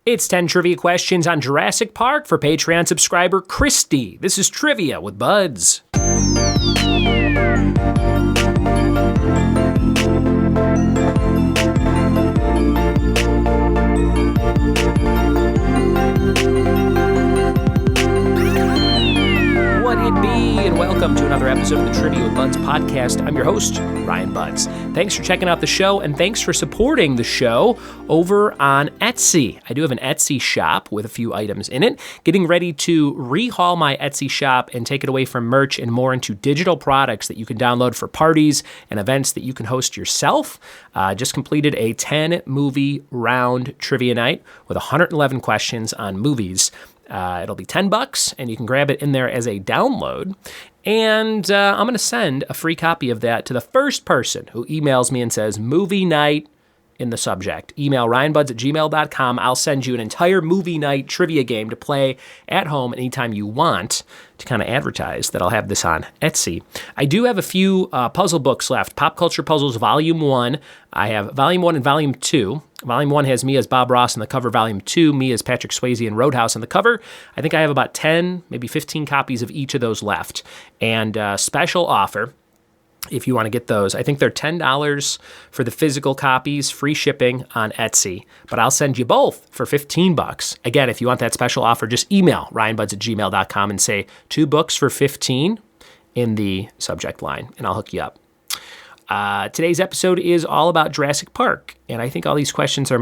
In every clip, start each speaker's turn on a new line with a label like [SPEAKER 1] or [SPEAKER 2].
[SPEAKER 1] It's 10 trivia questions on Jurassic Park for Patreon subscriber Christy. This is Trivia with Buds. What it be, and welcome to another episode of the Trivia with Buds podcast. I'm your host, Ryan Buds. Thanks for checking out the show, and thanks for supporting the show over on Etsy. I do have an Etsy shop with a few items in it. Getting ready to rehaul my Etsy shop and take it away from merch and more into digital products that you can download for parties and events that you can host yourself. Just completed a 10-movie round trivia night with 111 questions on movies. It'll be $10, and you can grab it in there as a download. And I'm going to send a free copy of that to the first person who emails me and says, movie night in the subject. Email ryanbuds@gmail.com. I'll send you an entire movie night trivia game to play at home anytime you want, to kind of advertise that I'll have this on Etsy. I do have a few puzzle books left. Pop Culture Puzzles Volume 1. I have Volume 1 and Volume 2. Volume 1 has me as Bob Ross on the cover. Volume 2, me as Patrick Swayze in Roadhouse on the cover. I think I have about 10, maybe 15 copies of each of those left. And special offer, if you want to get those. I think they're $10 for the physical copies, free shipping on Etsy. But I'll send you both for $15. Again, if you want that special offer, just email ryanbuds@gmail.com and say 2 books for $15 in the subject line, and I'll hook you up. Today's episode is all about Jurassic Park, and I think all these questions are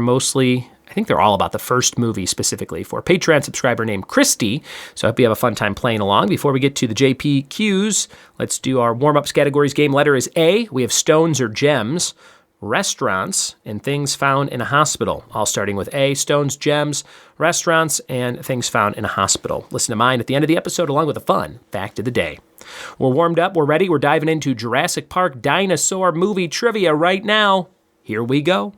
[SPEAKER 1] they're all about the first movie specifically for a Patreon subscriber named Christy, so I hope you have a fun time playing along. Before we get to the JPQs, let's do our warm-ups categories. Game letter is A. We have stones or gems, restaurants, and things found in a hospital, all starting with A, stones, gems, restaurants, and things found in a hospital. Listen to mine at the end of the episode along with a fun fact of the day. We're warmed up, we're ready, we're diving into Jurassic Park dinosaur movie trivia right now. Here we go.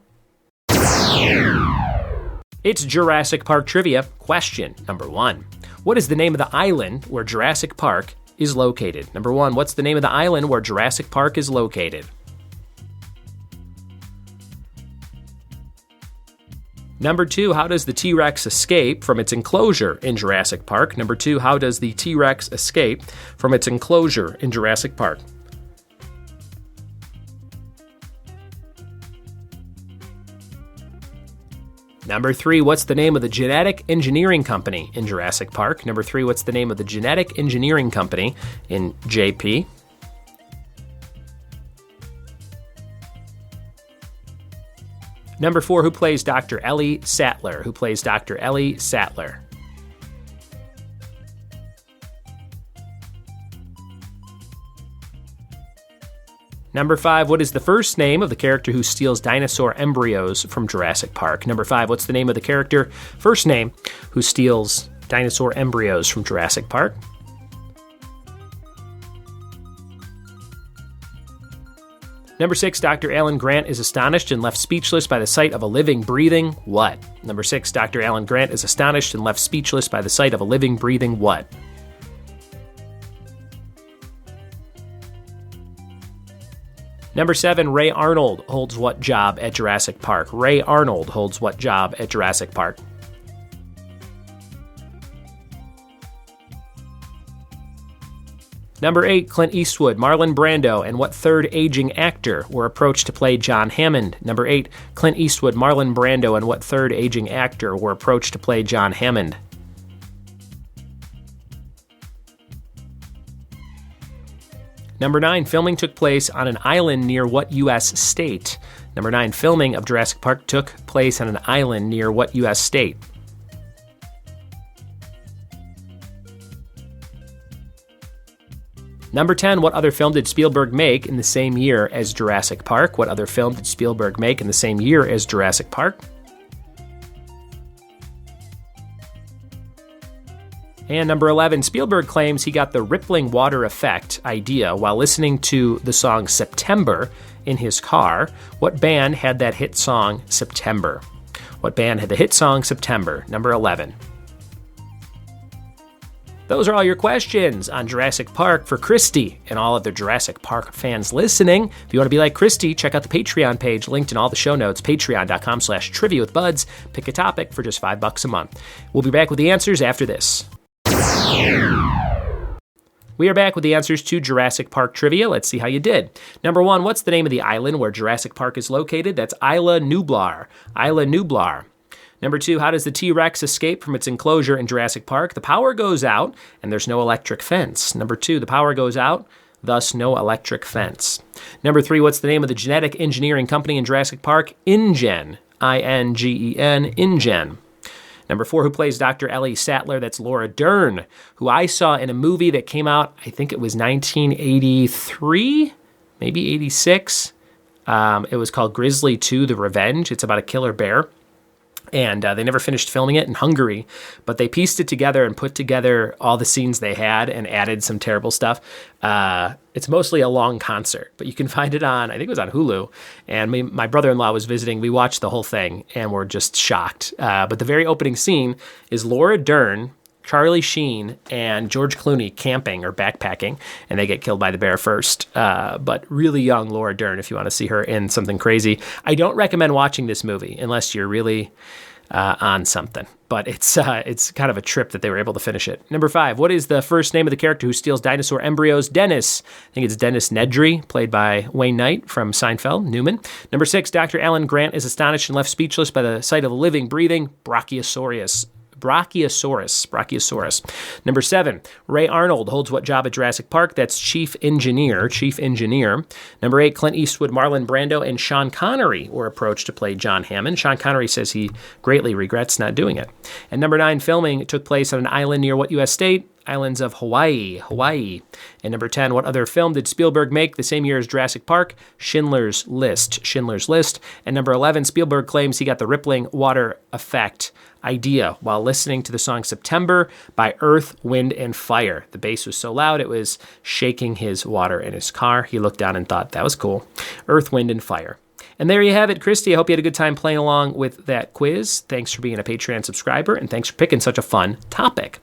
[SPEAKER 1] It's Jurassic Park trivia. Question number 1. What is the name of the island where Jurassic Park is located? Number 1, what's the name of the island where Jurassic Park is located? Number 2, how does the T-Rex escape from its enclosure in Jurassic Park? Number 2, how does the T-Rex escape from its enclosure in Jurassic Park? Number 3, what's the name of the genetic engineering company in Jurassic Park? Number 3, what's the name of the genetic engineering company in JP? Number 4, who plays Dr. Ellie Sattler? Who plays Dr. Ellie Sattler? Number 5, what is the first name of the character who steals dinosaur embryos from Jurassic Park? Number 5, what's the name of the character, first name, who steals dinosaur embryos from Jurassic Park? Number 6, Dr. Alan Grant is astonished and left speechless by the sight of a living, breathing what? Number 6, Dr. Alan Grant is astonished and left speechless by the sight of a living, breathing what? Number 7, Ray Arnold holds what job at Jurassic Park? Ray Arnold holds what job at Jurassic Park? Number 8, Clint Eastwood, Marlon Brando, and what third aging actor were approached to play John Hammond? Number 8, Clint Eastwood, Marlon Brando, and what third aging actor were approached to play John Hammond? Number 9, filming took place on an island near what U.S. state? Number 9, filming of Jurassic Park took place on an island near what U.S. state? Number 10, what other film did Spielberg make in the same year as Jurassic Park? What other film did Spielberg make in the same year as Jurassic Park? And number 11, Spielberg claims he got the rippling water effect idea while listening to the song September in his car. What band had that hit song September? What band had the hit song September? Number 11. Those are all your questions on Jurassic Park for Christy and all of the Jurassic Park fans listening. If you want to be like Christy, check out the Patreon page linked in all the show notes, patreon.com/trivia with buds. Pick a topic for just $5 a month. We'll be back with the answers after this. We are back with the answers to Jurassic Park trivia. Let's see how you did. Number 1, what's the name of the island where Jurassic Park is located? That's Isla Nublar. Isla Nublar. Number 2, how does the T-Rex escape from its enclosure in Jurassic Park? The power goes out, and there's no electric fence. Number 2, the power goes out, thus no electric fence. Number 3, what's the name of the genetic engineering company in Jurassic Park? InGen. I-N-G-E-N, InGen. Number 4, who plays Dr. Ellie Sattler? That's Laura Dern, who I saw in a movie that came out, I think it was 1983, maybe 86. It was called Grizzly 2, The Revenge. It's about a killer bear. And they never finished filming it in Hungary, but they pieced it together and put together all the scenes they had and added some terrible stuff. It's mostly a long concert, but you can find it on, I think it was on Hulu. And my brother-in-law was visiting. We watched the whole thing and we're just shocked. But the very opening scene is Laura Dern, Charlie Sheen, and George Clooney camping or backpacking, and they get killed by the bear first. But really young Laura Dern, if you want to see her in something crazy. I don't recommend watching this movie unless you're really on something. But it's kind of a trip that they were able to finish it. Number 5, what is the first name of the character who steals dinosaur embryos? Dennis. I think it's Dennis Nedry, played by Wayne Knight from Seinfeld, Newman. Number 6, Dr. Alan Grant is astonished and left speechless by the sight of a living, breathing Brachiosaurus. Number 7, Ray Arnold holds what job at Jurassic Park? That's Chief Engineer. Number 8, Clint Eastwood, Marlon Brando, and Sean Connery were approached to play John Hammond. Sean Connery says he greatly regrets not doing it. And number 9, filming took place on an island near what U.S. state? Islands of Hawaii. And number 10, what other film did Spielberg make the same year as Jurassic Park? Schindler's List. And number 11, Spielberg claims he got the rippling water effect idea while listening to the song September by Earth, Wind, and Fire. The bass was so loud it was shaking his water in his car. He looked down and thought, that was cool. Earth, Wind, and Fire. And there you have it, Christy. I hope you had a good time playing along with that quiz. Thanks for being a Patreon subscriber, and thanks for picking such a fun topic.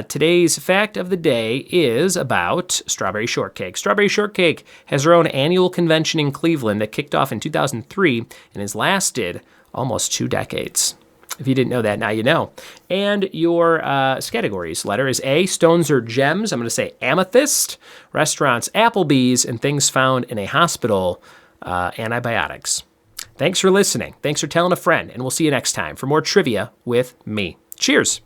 [SPEAKER 1] Today's fact of the day is about strawberry shortcake. Strawberry shortcake has her own annual convention in Cleveland that kicked off in 2003 and has lasted almost 2 decades. If you didn't know that, now you know. And your categories. Letter is A, stones or gems. I'm going to say amethyst. Restaurants, Applebee's, and things found in a hospital, antibiotics. Thanks for listening. Thanks for telling a friend. And we'll see you next time for more trivia with me. Cheers.